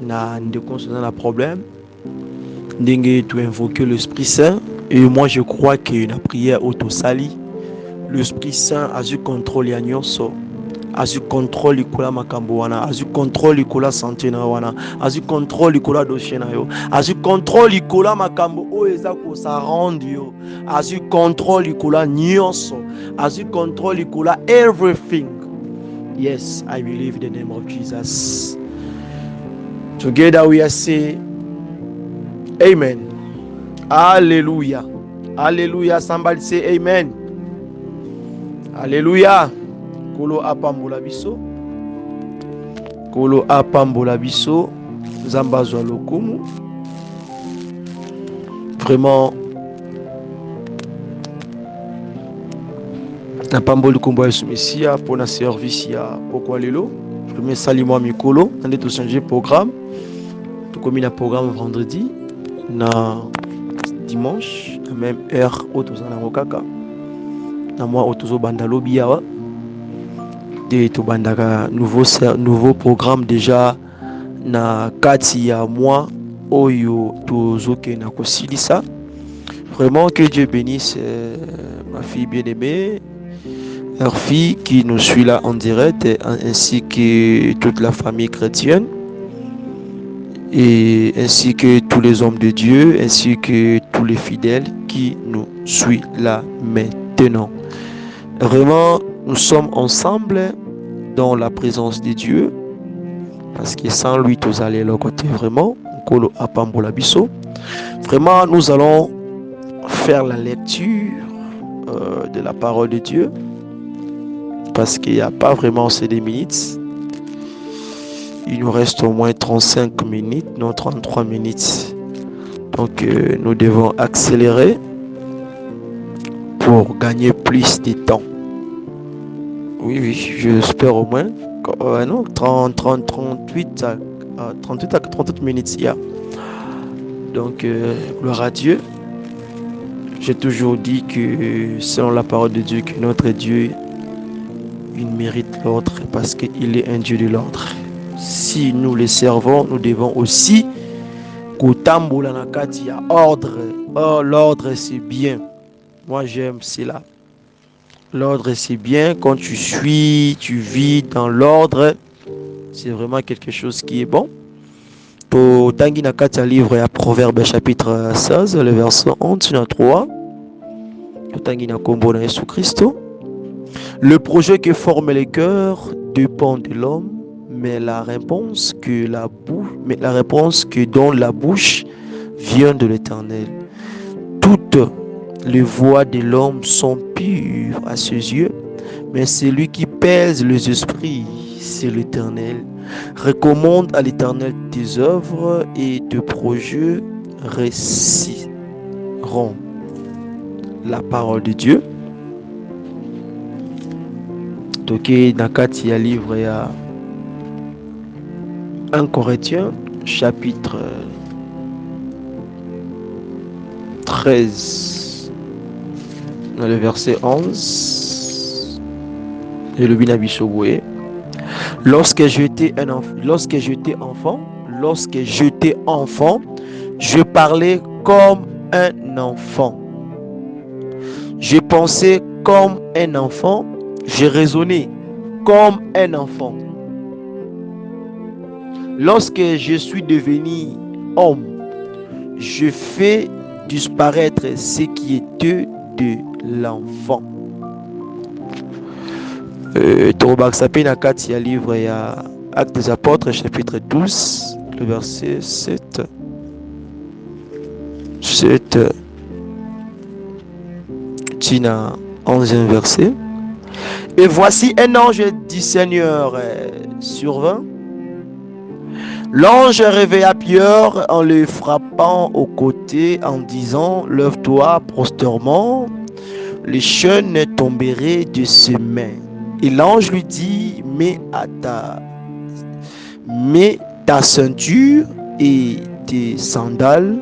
na concernant le problème ndenge tu invoquer l'Esprit Saint et moi je crois que la prière autosali l'Esprit Saint a eu contrôle ya nyonso a eu contrôle likola makambo wana a eu contrôle likola santé na wana a eu contrôle likola dossier na yo a eu contrôle likola makambo oyo eza ko sa rendre yo a eu contrôle likola nyonso a eu contrôle likola everything. Yes, I believe in the name of Jesus. Together we are saying amen. Hallelujah. Hallelujah. Somebody say amen. Hallelujah. Kolo apambola biso. Kolo apambola biso. Zambazwa lokumu. Vraiment. Napamboli kumbo ya sumisia pour na service ya pokwa lelo. Premier salimo mikolo. Ande to changer programme. To komi na programme vendredi. Na dimanche. La même heure. Otozana ngokaka. Na moi otozo bandalobi yawa. De to bandaka nouveau programme déjà na kati ya moi oyo tozoke na kosilisa. Vraiment que Dieu bénisse ma fille bien-aimée, leur fille qui nous suit là en direct, ainsi que toute la famille chrétienne, et ainsi que tous les hommes de Dieu, ainsi que tous les fidèles qui nous suivent là maintenant. Vraiment, nous sommes ensemble dans la présence de Dieu, parce que sans lui, tous allez le côté vraiment. Vraiment, nous allons faire la lecture de la parole de Dieu, parce qu'il n'y a pas vraiment assez de minutes. Il nous reste au moins 35 minutes, non 33 minutes. Donc nous devons accélérer pour gagner plus de temps. Oui, j'espère au moins. Non, 38 à 38 minutes. Yeah. Donc, gloire à Dieu. J'ai toujours dit que selon la parole de Dieu, que notre Dieu, il mérite l'ordre parce qu'il est un Dieu de l'ordre. Si nous le servons, nous devons aussi kutambola na kati ya ordre. Oh, l'ordre c'est bien. Moi j'aime cela. L'ordre c'est bien. Quand tu suis, tu vis dans l'ordre, c'est vraiment quelque chose qui est bon. To tangi na kati ya livre ya Proverbe chapitre 16, le verset 11 na 3. To tangi na kombo na Yesu Christo. Le projet que forme les cœurs dépend de l'homme, mais la réponse que donne la bouche vient de l'Éternel. Toutes les voies de l'homme sont pures à ses yeux, mais celui qui pèse les esprits, c'est l'Éternel. Recommande à l'Éternel tes œuvres et tes projets réussiront. La parole de Dieu. Toke nakati ya livre ya 1 Corinthiens chapitre 13 dans le verset 11 et le binabisoboué. Lorsque j'étais enfant, je parlais comme un enfant. Je pensais comme un enfant. Je raisonnais comme un enfant. Lorsque je suis devenu homme, je fais disparaître ce qui était de l'enfant. Torobaksape na kati ya livre ya Actes des Apôtres chapitre 12, le verset 7. Tina 11e verset. Et voici un ange du Seigneur survint. L'ange réveilla Pierre en le frappant au côté en disant: lève-toi, prosterne-moi, les chaînes tomberaient de ses mains. Et l'ange lui dit: mets ta ceinture et tes sandales.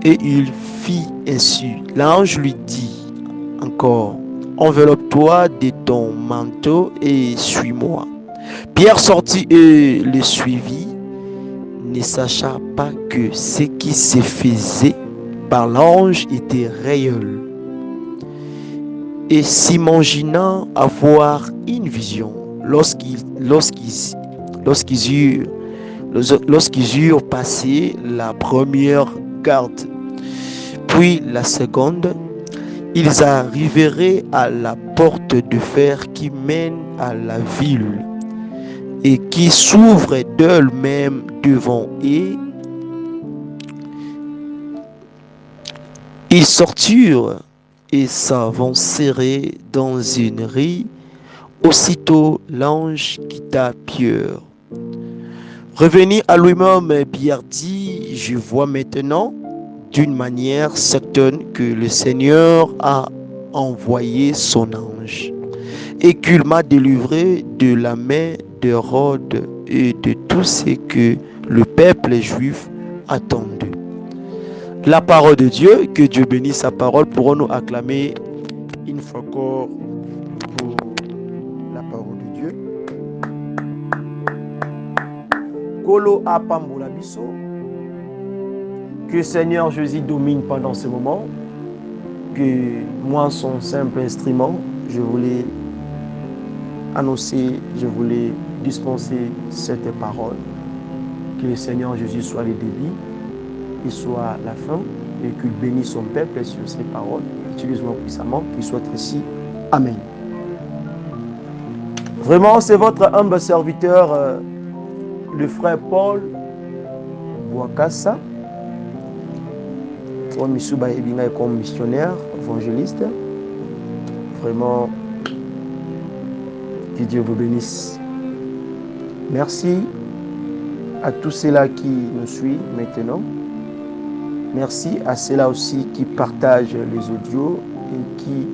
Et il fit ainsi. L'ange lui dit encore: enveloppe-toi de ton manteau et suis-moi. Pierre sortit et le suivit, ne sacha pas que ce qui se faisait par l'ange était réel, et s'imaginant avoir une vision lorsqu'ils eurent passé la première garde, puis la seconde, ils arriveraient à la porte de fer qui mène à la ville et qui s'ouvre d'elle-même devant eux. Ils sortirent et s'avancèrent dans une rue. Aussitôt l'ange quitta Pierre. Revenu à lui-même, Pierre dit: je vois maintenant d'une manière certaine que le Seigneur a envoyé son ange et qu'il m'a délivré de la main d'Hérode et de tout ce que le peuple juif attendait. La parole de Dieu, que Dieu bénisse sa parole. Pourrons-nous acclamer une fois encore pour la parole de Dieu? Kolo apambola biso. Que Seigneur Jésus domine pendant ce moment. Que moi, son simple instrument, je voulais annoncer, je voulais dispenser cette parole. Que le Seigneur Jésus soit le début, qu'il soit la fin, et qu'il bénisse son peuple sur ces paroles. Utilise-moi puissamment, qu'il soit ici. Amen. Vraiment, c'est votre humble serviteur, le frère Paul Bouakassa, comme missionnaire, évangéliste. Vraiment, que Dieu vous bénisse. Merci à tous ceux-là qui nous suivent maintenant. Merci à ceux-là aussi qui partagent les audios et qui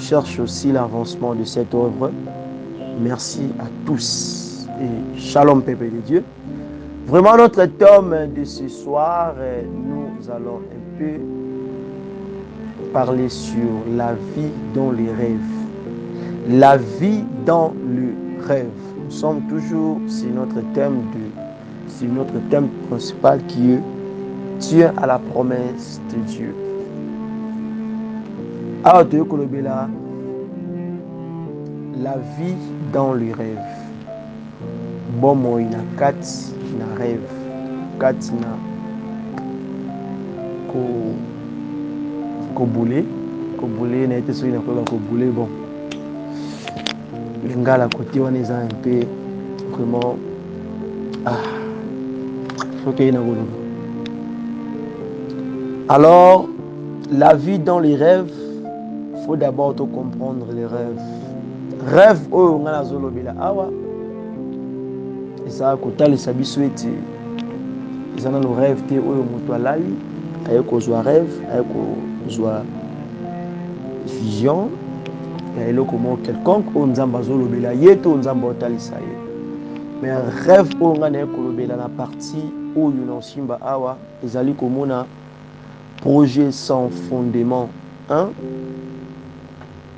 cherchent aussi l'avancement de cette œuvre. Merci à tous et shalom peuple de Dieu. Vraiment notre tome de ce soir, nous allons un peu parler sur la vie dans les rêves. La vie dans le rêve. Nous sommes toujours sur notre thème principal qui est tient à la promesse de Dieu. Alors, la vie dans le rêve. Bon, moi, il y a 4 rêve. 4 ko boulé, n'a été sur une ko boulé. Bon, les gars à côté, on est un peu vraiment. Faut qu'il y ait une. Alors, la vie dans les rêves, il faut d'abord comprendre les rêves. Rêve, on a la awa. Et ça, quand tu as le sabi souhaité, ils ont le rêve, tu es au motoalali, avec un rêve, avec une vision, et là, comment quelconque, on a le yeto, on a mais rêve, on a la partie où on a simba awa, ils allaient comme on a projet sans fondement. Hein?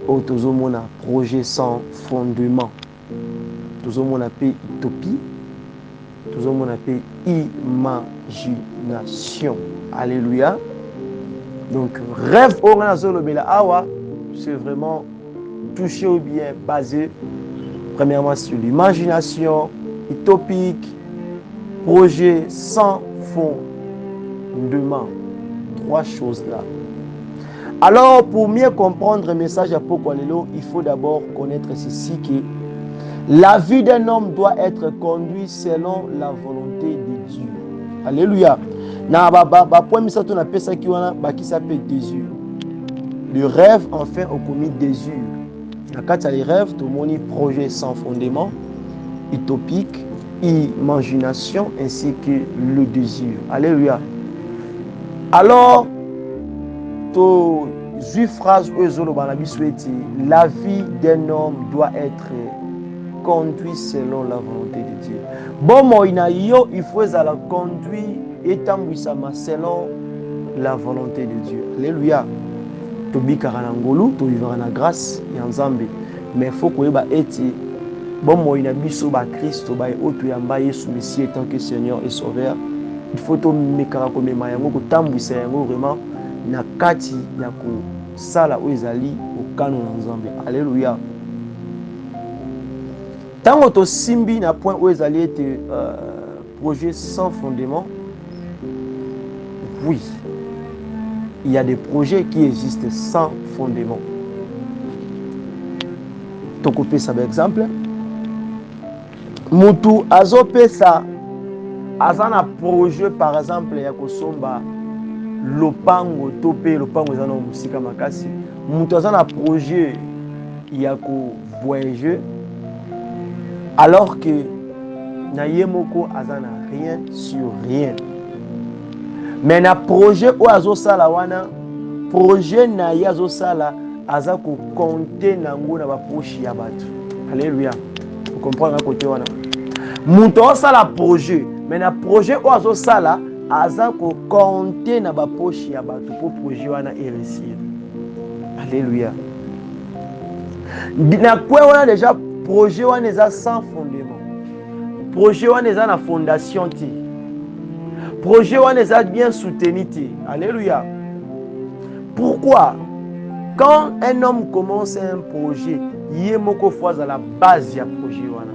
Autozomona, projet sans fondement. Autozomona pe utopie. Autozomona pe imagination. Alléluia. Donc, rêve awa, c'est vraiment touché ou bien basé, premièrement, sur l'imagination, utopique, projet sans fondement. 3 choses-là. Alors, pour mieux comprendre le message à Pokwalelo, il faut d'abord connaître ceci que la vie d'un homme doit être conduite selon la volonté de Dieu. Alléluia. Qui s'appelle désir. Le rêve, enfin, au commis désir. Quand tu as les rêves, tu as projet sans fondement, utopique, imagination, ainsi que le désir. Alléluia. Alors, la vie d'un homme doit être conduite selon la volonté de Dieu. Bon, il faut la conduire étant selon la volonté de Dieu. Alléluia. Tu vivras la grâce et en Zambie. Mais il faut que tu bon, Christ, tant que Seigneur et Sauveur. il faut to mekaka komema yango kotambwisa yango vraiment na kati ya kosala oyo ezali okano na Nzambe. Alléluia. Tango tosimbi na point oyo ezali ete projet sans fondement, oui, il y a des projets qui existent sans fondement. Tokopesa par exemple, mutu azopesa azana projet par exemple ya kosomba lopango to pe lopango ezana musika makasi, mutu azana projet ya ko voyager alors que na yemoko azana rien sur rien. Mais na projet o azosala wana, projet na ye azosala aza ko compter nango na ba poche ya bato. Alléluia. Vous comprenez côté wana. Mutu osala projet, mais na projet o azosala aza ko compter na ba poche ya bato pour projet wana réussir. Alléluia. Na quoi wana déjà projet wana eza sans fondement. Projet wana eza na fondation ti. Projet wana eza bien soutenu ti. Alléluia. Pourquoi? Quand un homme commence un projet, yé moko fois à la base ya projet wana.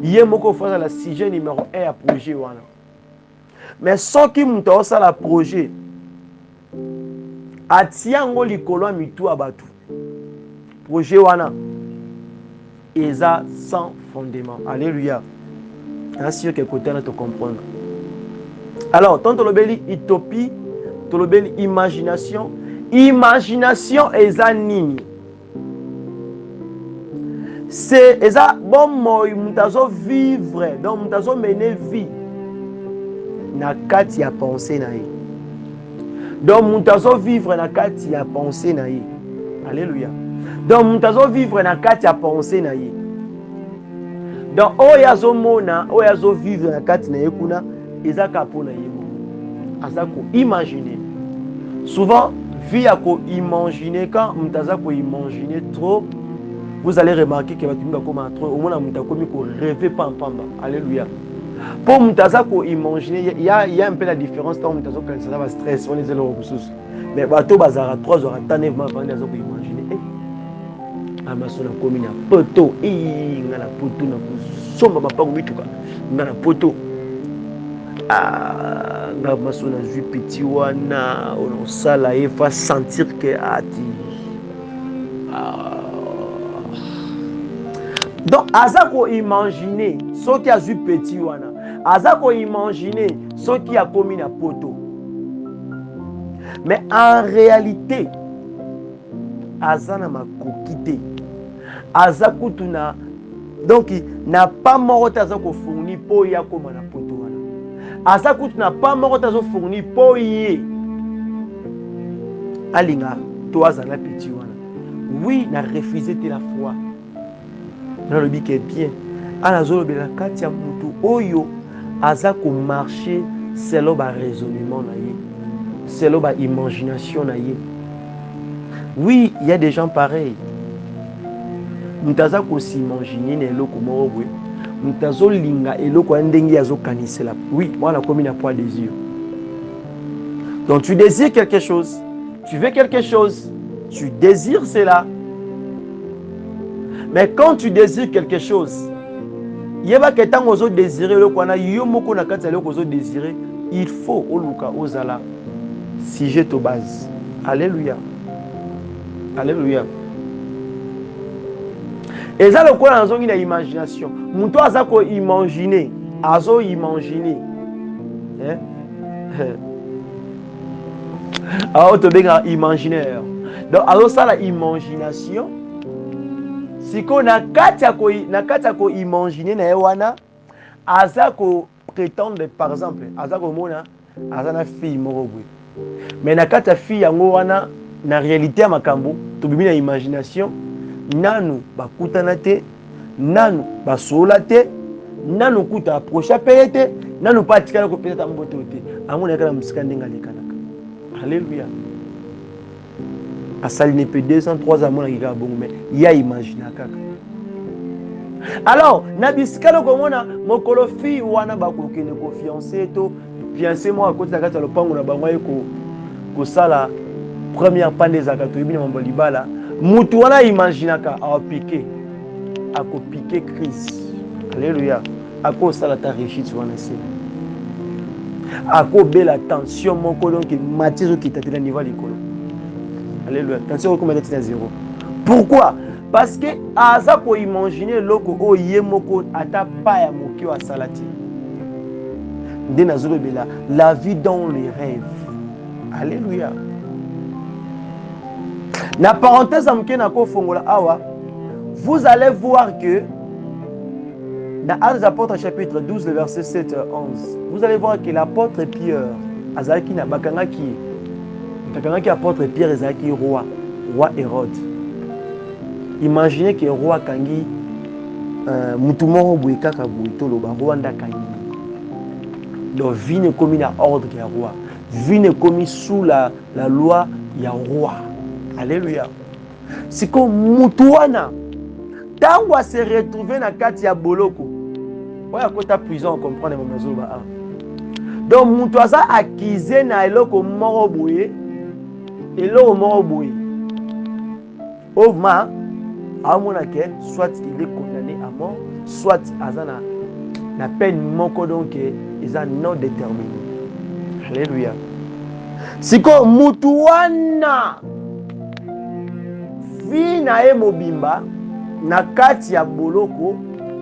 Yé moko fois à la sujet numéro 1 ya projet wana. Mais sans qui mutu osala projet, atiango likolo mitu abatu. Projet wana eza sans fondement. Alléluia. Ainsi que côté na te comprendre. Alors, tant que l'obéli utopie, to l'obéli imagination, imagination eza nini? C'est eza bon moi mutazo vivre, donc mutazo mener vie na kati ya pensée na ye. Donc mutazo vivre na kati ya pensée na ye. Alléluia. Donc mutazo vivre na kati ya pensée na ye. Donc oyazo mona, oyazo vivre na kati na ye kuna ezaka pona ye. Azako imaginer. Souvent vie à ko imaginer quand mutaza ko imaginer trop, vous allez remarquer que batumba comme trop au moins muta komi ko rêver pampamba. Alléluia. Pour mutaza ko imaginer, il y a un peu la différence quand mutaza ko ça va stress, on les a le ressources. Mais bato bazara 3 heures attendre vraiment avant de ko imaginer. Amaso na komi na poto, ngana poto na somba mapango mituka. Ngana poto. Nga maso na zui petit wana on sala e fa sentir que ati donc azako imaginer ce qui a zui petit wana azako imaginer ce qui a commis na poto, mais en réalité azana makokite azako tuna donc n'a pas mort azako fourni po ya koma na poto wana. Azakout n'a pas mort à fourni pour y alinga toi à la petit wana. Oui, n'a refusé la foi. Dans le but est bien. Anazolo bela katia mutu oyo azako marcher selon ba raisonnement na ye. Selon ba imagination na ye. Oui, il y a des gens pareils. Mutazako s'imaginer ne loko morobwe. Mutazo linga eloko ndenge yazo kanisela. Oui, moi la commune a point désir. Donc tu désires quelque chose, tu veux quelque chose, tu désires cela. Mais quand tu désires quelque chose, yeba que tant ozo désirer le kwana yo moko na kati eloko ozo désirer, il faut oluka ozala sujet to base. Alléluia. Alléluia. Et ça le quoi dans une imagination. Muto azako imaginer, azo imaginer. Hein? Alors tu benga imaginaire. Donc azo ça la imagination. Si ko na kati ko imaginer na wana azako prétendre par exemple azako mona azana fille moko bwe. Mais na kati fille yango wana na réalité ya makambo to bibi na imagination. Nanu bakutana te, nanu basola te, nanu kuta approcher paye te, nanu pas tikala ko pesa mbote te. Ango na kala musika ndenga lekanaka. Alléluia. Asali ne peut 203 amona kika bongo mais ya imaginer kaka. Alors, na bisikalo komona mokolo fi wana bakokene ko fiancé to fiancé moi à côté de la carte, le pango na bango ko sala première panne des akato ibina mambo libala. Mutu wana imaginaka a piqué, a ko piqué Christ. Alléluia. A ko sala ta réussite wana c'est. A ko bela tension moko donc matizo qui t'a niveau likolo. Alléluia. Tension ko mettre à zéro. Pourquoi? Parce que aza ko imaginer loko o yemoko ata pa ya moki wa salati. La vie dans les rêves. Alléluia. La parenthèse awa, vous allez voir que dans Actes des Apôtres chapitre 12, le verset 7 à 11, vous allez voir que l'apôtre Pierre, azalaki na bakangaki apôtre Pierre ezalaki roi Hérode. Imaginez que roi kangi mutu moko boye kaka boye toloba roi ndakangi. Donc, vie n'est commis à ordre qui est roi. Vie n'est commis sous la loi, il y a roi. Alléluia. C'est comme Moutouana. Tant qu'on se retrouve dans la Katia Boloko. Ouais, à côté de la prison, on comprend les moments. Donc, Moutouaza accusé na eloko morobouye. Eloko morobouye. Ovma, à mon avis, soit il est condamné à mort, soit Azana. La peine moko donc ils ont non déterminé. Alléluia. Si ko mutuwana fina e mobimba na kati ya boloko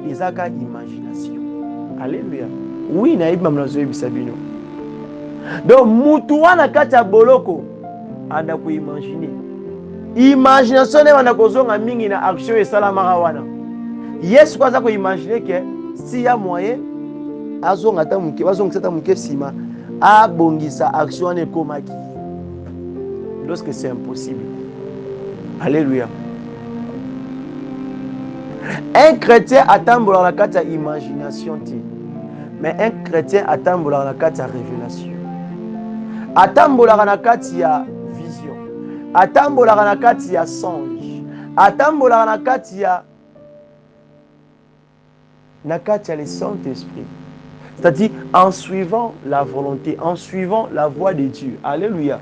ezaka imagination. Alléluia. Oui na iba mnazo bisabino. Donc mutuwana kati ya boloko anda ko imaginer. Imagination ne wana kozonga mingi na action esalamaka wana. Yesu kwaza ko imaginer que si y a moyen, azongata muke, bazongisa muke sima, a bongisa action ne komaki. Lorsque c'est impossible. Alléluia. Un chrétien attend pour la carte imagination, mais un chrétien attend pour la carte révélation. Attend pour la carte vision. Attend pour la carte songe. Attend pour la carte Nakatia le Saint-Esprit. C'est-à-dire en suivant la volonté, en suivant la voie de Dieu. Alléluia.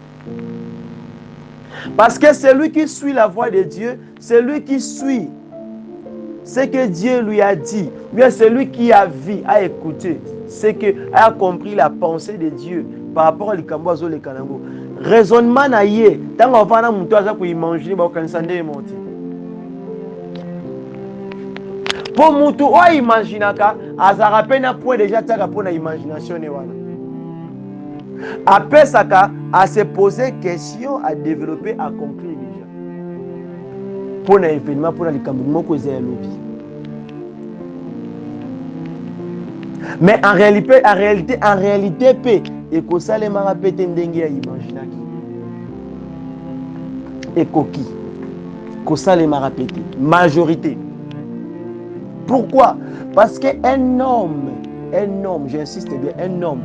Parce que celui qui suit la voie de Dieu, c'est lui qui suit ce que Dieu lui a dit. Bien celui qui a vu, a écouté, c'est que a compris la pensée de Dieu par rapport à l'Ikamboazo le Kanango. Raisonnement na yé, tant qu'on va dans mon toit, ça pour imaginer, on va s'en monter. Pour mutu o imaginaka azara pena point déjà taka pour na imagination ne wana. Apesaka à se poser question, à développer, à conclure déjà. Pour un événement, pour les cambiements que j'ai lobby. Mais en réalité, et que ça les m'a répété n'dengue à imaginer. Et coquille, que ça les m'a répété, majorité. Pourquoi? Parce qu'un homme, j'insiste bien, un homme,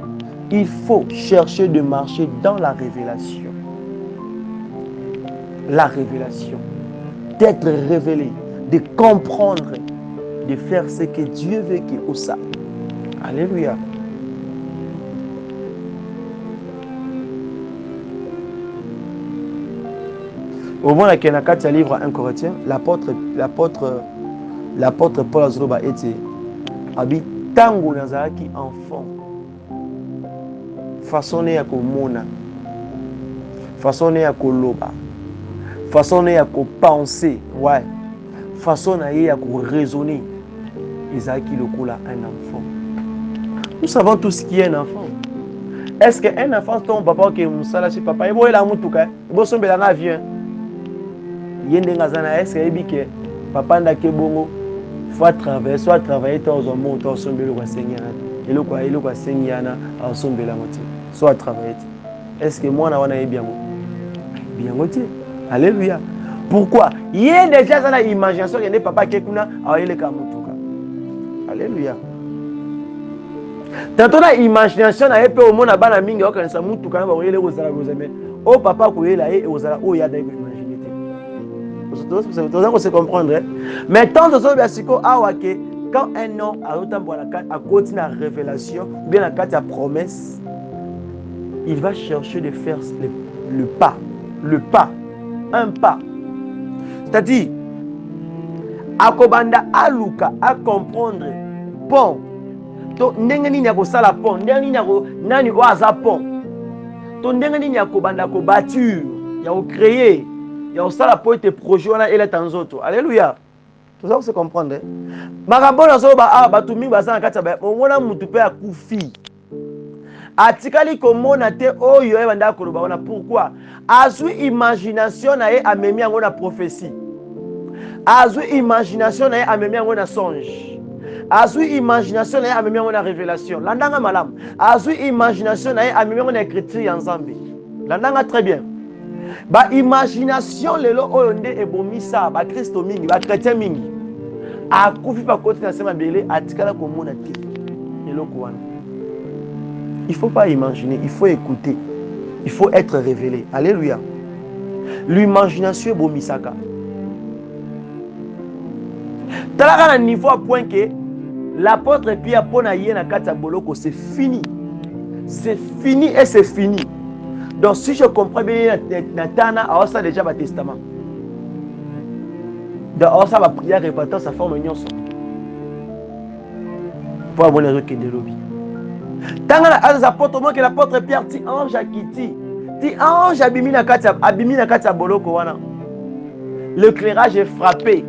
il faut chercher de marcher dans la révélation. La révélation. D'être révélé, de comprendre, de faire ce que Dieu veut qu'il ose. Alléluia. Au moment où il y a livre 1 Corinthiens, l'apôtre Paul Azoloba était habitango nazaki enfant. Façon ya komona, façon ya koloba, façon ya penser, ouais, façon ya raisonner. Isaac lokola un enfant. Nous savons tout ce qui est un enfant. Est-ce qu'un enfant ton papa qui musala si papa ebo ela mutuka, ebo sombela nga avion. Yende ngazana est-ce que papa ndake bongo faut travailler dans un monde dans son bureau à Seigneur. Et le quoi Seigneur à son bela moitié. Soit travailler. Est-ce que moi na bien moitié? Alléluia. Pourquoi? Il y a déjà dans l'imagination il y a des papa qui kuna a ele kamutuka. Alléluia. Tantôt na imagination na epe au monde na bana mingi okanisa mutuka na ba ele kozala kozame. Oh papa ko ele e ozala o ya da imaginer. Vous se comprendre. Mais tant de choses quand un homme a autant pour la carte à côté de la révélation, bien la carte à promesse, il va chercher de faire le pas, un pas. C'est-à-dire, akobanda aluka à comprendre pont. To ndenge nini ya kosala pont, ndenge nini ya nani o aza pont. To ndenge nini ya kobanda ko bâtir, ya ko créer, ya kosala po ete projet wana eleta nzoto. Alléluia. Tout ça vous comprendre. Makambo na so ba batu mingi baza na kati ya mona mutu pe akufi. Atikali komona te oyo ebanda koloba wana. Pourquoi? Azwi imagination na ye amemi yango na prophétie. Azwi imagination na ye amemi yango na songe. Azwi imagination na ye amemi yango na révélation. Landanga malamu. Azwi imagination na ye amemi yango na écriture ya Nzambe. Landanga très bien. Ba imagination lelo oyo nde ebomisa ba Kristo mingi, ba chrétien mingi. Akufi pa koti na sema belé atikala komona te. Eloko wana. Il ne faut pas imaginer, il faut écouter. Il faut être révélé. Alléluia. L'imagination est bomisaka. Talaka na niveau à point que l'apôtre Pierre pona yena kata boloko, c'est fini. C'est fini et c'est fini. Donc si je comprends bien Natana a ça déjà le testament. Donc ça va prière répétant sa forme nyonso. Pour avoir les qui de lobby. Tant que les apôtres, que l'apôtre Pierre dit ange à Kiti, dit ange abimi na katia boloko wana. L'éclairage est frappé.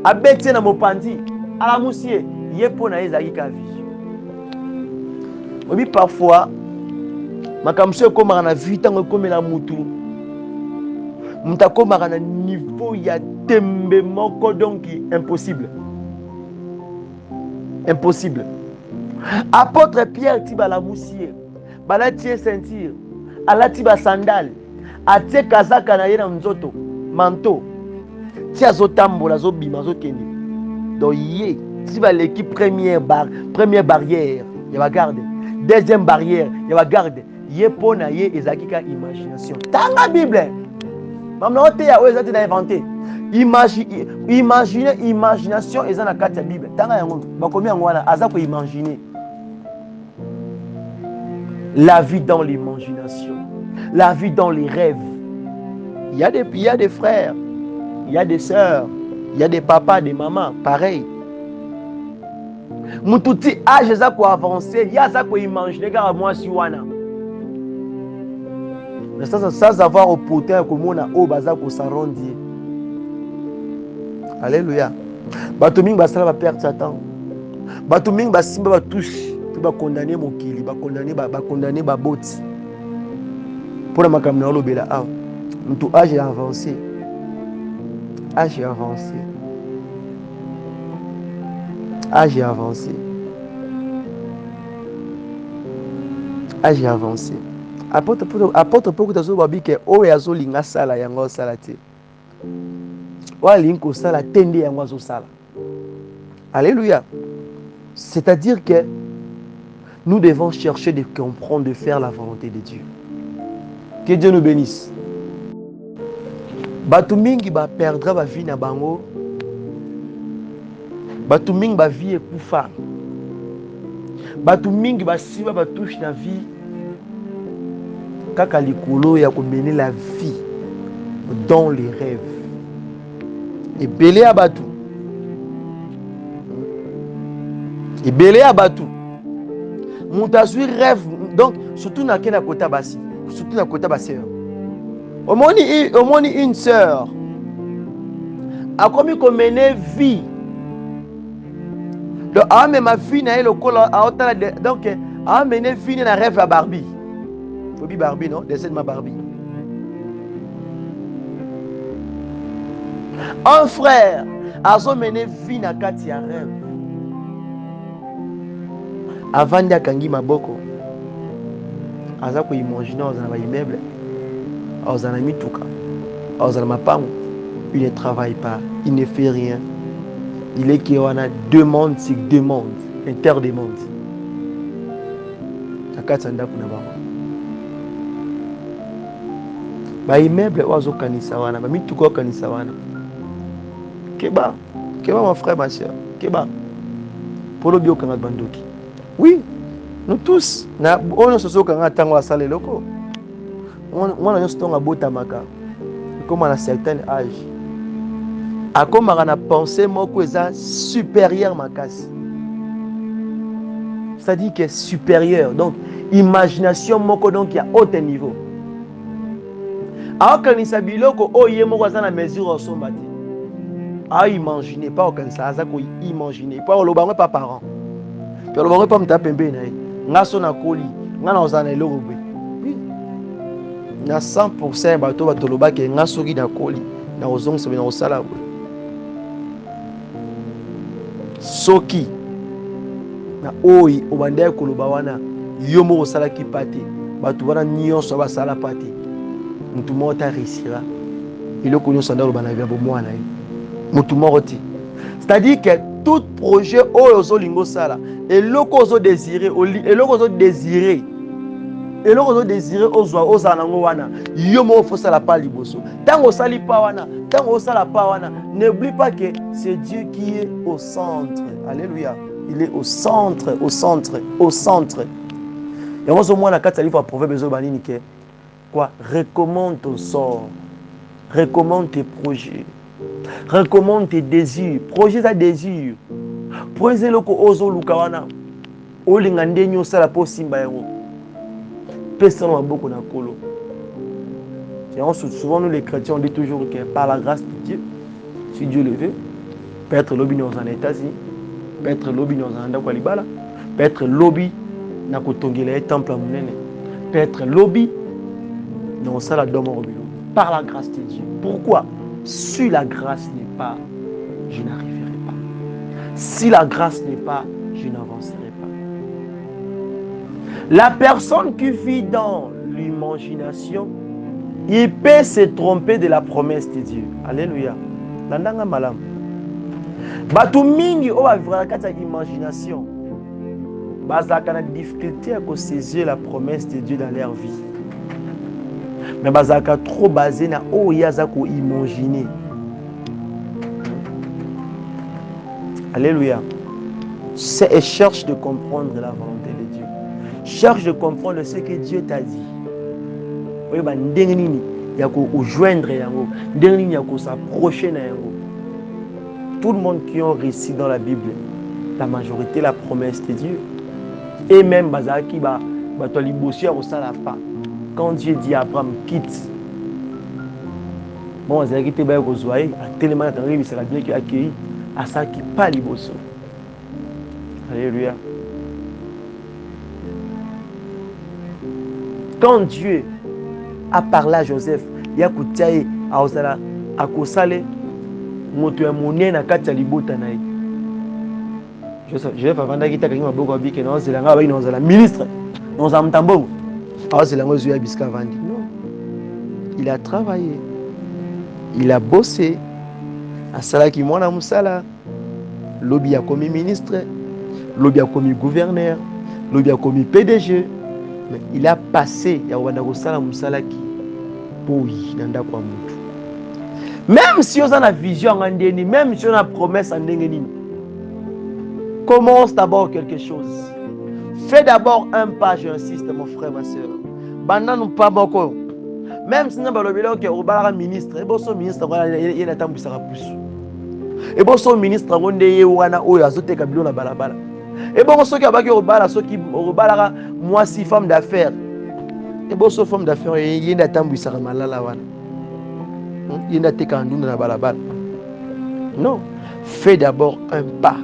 Abeti na mopandi, ala musie, yepo na ezaki ka vision. Obi parfois, makamso komaka na vie tango komela mutu. Muta komaka na niveau ya tembe moko donc impossible. Impossible. Apôtre Pierre tiba la moussier, bala tie ceinture, ala tiba sandale, atie kazaka na ye na nzoto, manteau, tia zotambola zobima zokende. Donc ye tiba l'équipe première barrière, ya ba garde, deuxième barrière, ya ba garde, ye pona ye ezaki ka imagination. Tanga Bible. Mamna ote ya ezati na inventé. Imaginer imagination eza na kati ya Bible. Tanga yango bakomi yango wana aza ko imaginer. La vie dans l'imagination, la vie dans les rêves. Il y a des frères, il y a des sœurs, il y a des papas, des mamans, pareil. Mututi âge ça pour avancer, il y a ça pour imaginer car moi si wana. Mais ça savoir au potin comme on a au bazar pour s'arrondir. Alléluia. Batuming basala ba perdre Satan. Batuming basimba ba touche. Ba condamner mokili, ba condamner ba boti. Pour la makamna olobela a. Mutu âge avancé. Âge avancé. Âge avancé. Âge avancé. Apôtre pour que tu babi que o yazo linga sala yango sala te. Wa linko sala tende yango zo sala. Alléluia. C'est-à-dire que nous devons chercher de comprendre, de faire la volonté de Dieu. Que Dieu nous bénisse. Batu mingi ba perdra ba vie na bango. Batu mingi ba vie ekufa. Batu mingi ba siba ba touche na vie. Kaka likolo ya ko mener la vie dans les rêves. Et belé à batu. Et belé à batu. Moutazui rêve donc surtout na kena kota basi, surtout na kota baseur. Au moins une sœur a commis comme mener vie. Donc a même ma fille na le col a donc a mené vie na rêve à Barbie. Fobi Barbie non, descend ma Barbie. Un frère a mené vie na kati a rêve. Avant d'akangi maboko aza ko imaginer aux ba immeuble aux mituka aux mapango, il ne travaille pas, il ne fait rien, il est qui wana demande sur demande, interdemande akatanda kuna ba immeuble ozo kanisa wana ba mituka kanisa wana keba mon frère ma soeur keba pour le bio kanga bandoki. Oui, Nous tous, on se souvient quand on a salé loko. On a juste un beau tamaka. Comme à un certain âge. À comme on a pensé moko eza supérieur makasi. C'est-à-dire que supérieur. Donc imagination moko donc il y a haut niveau. Alors quand il biloko oye moko za na mesure au sombati. Ah imaginer pas aucun ça ça ko imaginer. Pas le bango pas parent. Puis le bango pas mta pembe na ye. Nga so na koli, nga na ozana eloko be. Na 100% bato batoloba ke nga soki na koli na ozongisa na osala bo. Soki na oyi obandai koloba wana yo mo osala ki pate bato wana nyonso basala pate mutu moko ta réussira eloko nyonso nda loba na via bo mwana ye mutu moko ti. C'est-à-dire que tout projet oyo ozolingo sala eloko ozo désirer eloko ozo désirer eloko ozo désirer ozwa ozala nango wana yo moko faut sala pa liboso tango osali pa wana tango osala pa wana n'oublie pas que c'est Dieu qui est au centre. Alléluia. Il est au centre, au centre, au centre. Et moi, au moins, la 4 livres à Proverbe, quoi? Recommande ton sort, recommande tes projets, recommande tes désirs, projets à désir. Projet loko ozo lukawana, olinga ndenyo sala po simba yango. Personne n'a beaucoup na kolo. Souvent, nous les chrétiens, on dit toujours que par la grâce de Dieu, si Dieu le veut, peut-être lobby dans un États-Unis, peut-être lobby dans un endroit libala, peut-être lobby na kotongela temple munene, peut-être lobby dans ça domo par la grâce de Dieu. Pourquoi? Si la grâce n'est pas, je n'arriverai pas. Si la grâce n'est pas, je n'avancerai pas. La personne qui vit dans l'imagination, il peut se tromper de la promesse de Dieu. Alléluia. Landanga malam. Batu mingi o ba vivre kati ya imagination. Bazaka na difficulté à saisir la promesse de Dieu dans leur vie. Mais bazaka trop basé na o yaza ko imaginer. Alléluia. Et cherche de comprendre la volonté de Dieu. Cherche de comprendre ce que Dieu t'a dit. Oui, bah ndenge nini ya ko joindre yango, ndenge nini ya ko s'approcher na yango. Tout le monde qui ont réussi dans la Bible, la majorité la promesse de Dieu. Et même bazaki ba to libosia ko sala pas. Quand Dieu dit à Abraham quitte. Bon, bazaki te ba ko zoaye, tellement na tangi bisaka bien qui accueilli à ça qui pas liboso. Alléluia. Quand Dieu a parlé à Joseph, il y a koutiaye a osala akosale moto ya monene na kati ya libota na ye. Joseph avandaki ta kangi maboko abike na ozelanga ba ina ozala ministre na ozala mtambongo aozelanga ozuya biska vandi. Non. Il a travaillé. Il a bossé. Asalaki mwana musala. Lobi a commis ministre, lobi a commis gouverneur, lobi a commis PDG. Mais il a passé ya wanda kosala musalaki poyi na ndako ya mutu. Même si on a une vision en ndeni, même si on a une promesse en ndeni, commence d'abord quelque chose. Fais d'abord un pas, j'insiste mon frère, ma soeur. Banda nous pas beaucoup. Même si nous avons le ministre, et bon son ministre, il a tant de plus. Et bon son ministre, on est wana oyo azote kabilo na balabala. Et bon ceux qui a baki obala, ceux qui obala moi si femme d'affaires. Et bon son femme d'affaires, il y a tant de ça malala wana. Il y a des gens qui na balabala. Non, fais d'abord un pas.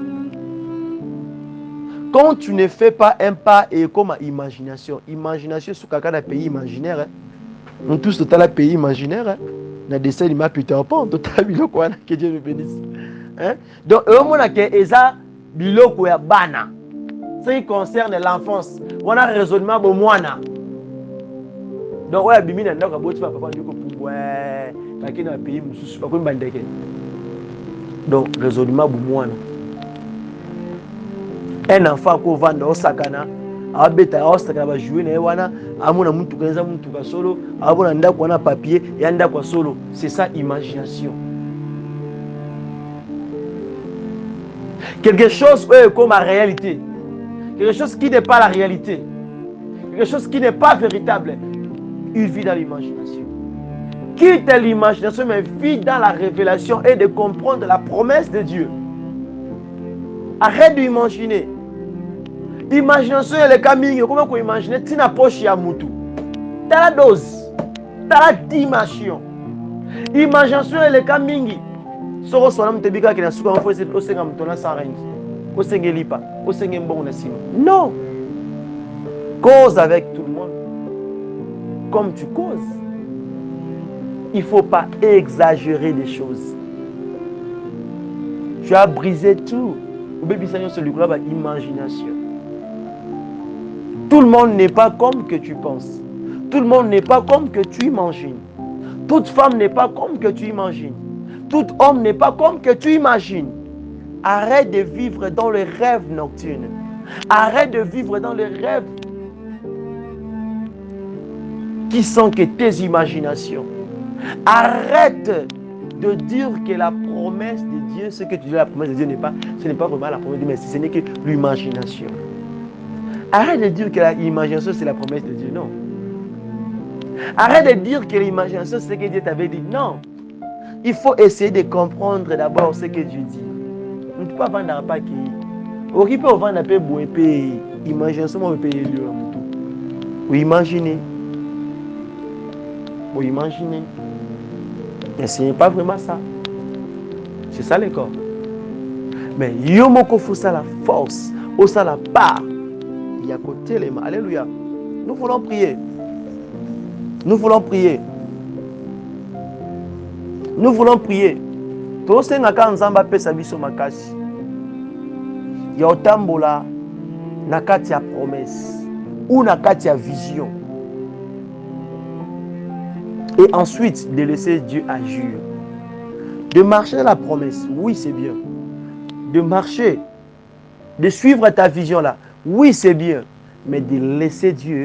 Quand tu ne fais pas un pas et comme imagination, imagination sous un pays imaginaire, hein? Nous tous total un pays imaginaire, hein? Na dessin animé Peter Pan, total biloko wana que Dieu le bénisse. Hein? Donc au moins que eza biloko ya bana. Ce qui concerne l'enfance, on a raisonnement bon mwana. Donc ouais bimina ndako boti papa ndiko pour ouais, parce na pays mususu pas ko mbandeke. Donc raisonnement bon mwana. Un enfant qui vend au sakana, abeta au sakana va jouer na wana, amona muntu kanza muntu ka solo, abona ndako na papier et ndako solo. C'est ça imagination. Quelque chose comme la réalité. quelque chose qui n'est pas la réalité, quelque chose qui n'est pas véritable, il vit dans l'imagination. Quitte l'imagination, mais vit dans la révélation et de comprendre la promesse de Dieu. Arrête d'imaginer. Imagination est le caminho. Comment vous imaginez? Tu n'as pas chez Amoutou. Tu as la dose. Tu as la dimension. Imagination est le caminho. Soro sonam te bika kina suka mfo ese osenga mtona sarengi. Osenge lipa. Osenge mbongo na sima. Non. Cause avec tout le monde. Comme tu causes. Il ne faut pas exagérer des choses. Tu as brisé tout. Imagination. Tout le monde n'est pas comme que tu penses. Tout le monde n'est pas comme que tu imagines. Toute femme n'est pas comme que tu imagines. Tout homme n'est pas comme que tu imagines. Arrête de vivre dans les rêves nocturnes. Arrête de vivre dans les rêves qui sont que tes imaginations. Arrête de dire que la promesse de Dieu, ce que tu dis la promesse de Dieu ce n'est pas vraiment la promesse de Dieu, mais ce n'est que l'imagination. Arrête de dire que l'imagination c'est la promesse de Dieu, non. Arrête de dire que l'imagination c'est ce que Dieu t'avait dit, non. Il faut essayer de comprendre d'abord ce que Dieu dit. On ne peut pas vendre pas qui. On peut vendre un peu de imagination, on peut payer le tout. Vous imaginez. Vous imaginez. Mais ce n'est pas vraiment ça. C'est ça le corps. Mais yomoko faut ça la force, ou ça la part. Il y a côté les mains. Alléluia. Nous voulons prier. Nous voulons prier. Nous voulons prier. Tout ce que nzamba pesa biso makasi. Ya otambola nakati ya promesse ou nakati ya vision. Et ensuite, de laisser Dieu agir. De marcher dans la promesse, oui, c'est bien. De marcher, de suivre ta vision là, oui, c'est bien. Mais de laisser Dieu